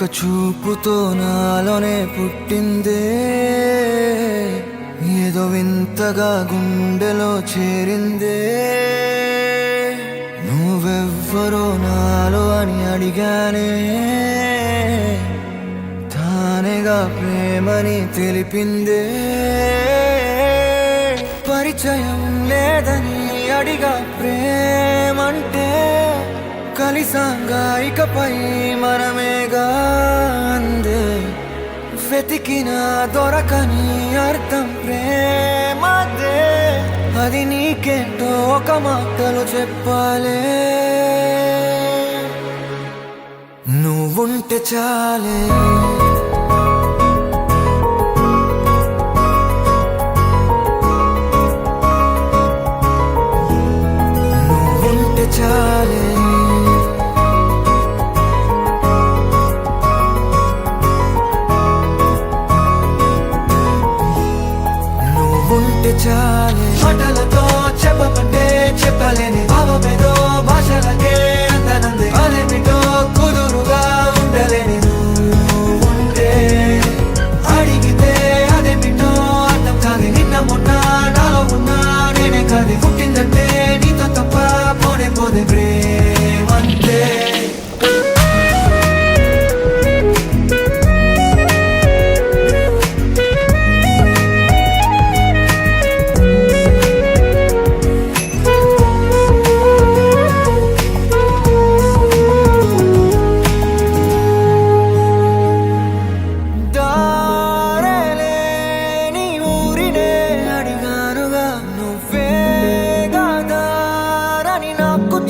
ఒక్క చూపుతో నాలోనే పుట్టిందే, ఏదో వింతగా గుండెలో చేరిందే. నువ్వెవ్వరో నాలో అని అడిగానే, తానేగా ప్రేమని తెలిపిందే. పరిచయం లేదని అడిగా ప్రేమంటే, కలిసాంగా ఇకపై మనమేగా అందే. వెతికిన దొరకని అర్థం ప్రేమదే, అది నీకేంటో ఒక మాటలో చెప్పాలే. నువ్వుంటే చాలే, నువ్వుంటే చాలే, నువ్వుంటే చాలే. మాటలతో చెప్పమంటే చెప్పలేని భావమేదో భాషలకే అందనంది. అదేమిటో కుదురుగా ఉండలేని నువ్వుంటే, అడిగితే అదేమిటో అర్థం కాదు. నిన్న మొన్న నాలో ఉన్నా నేనే కాదు. పుట్టిందంటే నీతో తప్ప పోనే పోదే ప్రేమంతే.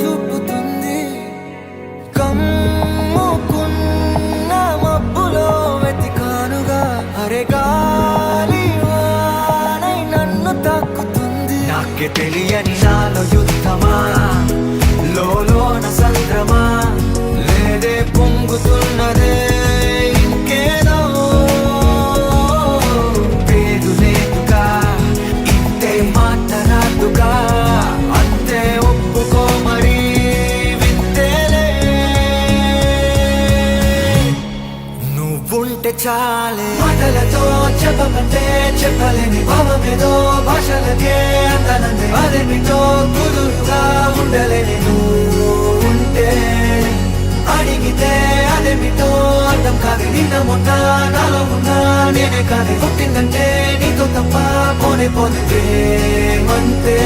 చూపుతుంది కమ్ముకున్న మబ్బులో వెతికానుగా. అరే గాలి వానై నన్ను తాకుతుంది. నాకే తెలియని నాలో యుద్ధమా, లోన సంద్రమా, లేదే పొంగుతున్నదే ఇంకేదో. పేరు లేదుగా, ఇంతే మాట రాదుగా, అంతే ఒప్పుకో మరి వింతేలే. నువ్వుంటే చాలే. మాటలతో చెప్పమంటే చెప్పలేని భావమేదో భాషలకే అందనంది. అదేమిటో కుదురుగా ఉండలేని నువ్వుంటే, అడిగితే అదేమిటో అర్థం కాదు. నిన్న మొన్న నాలో ఉన్నా నేనే కాదు. పుట్టిందంటే నీతో తప్ప పోనే పోతే ప్రేమంతే.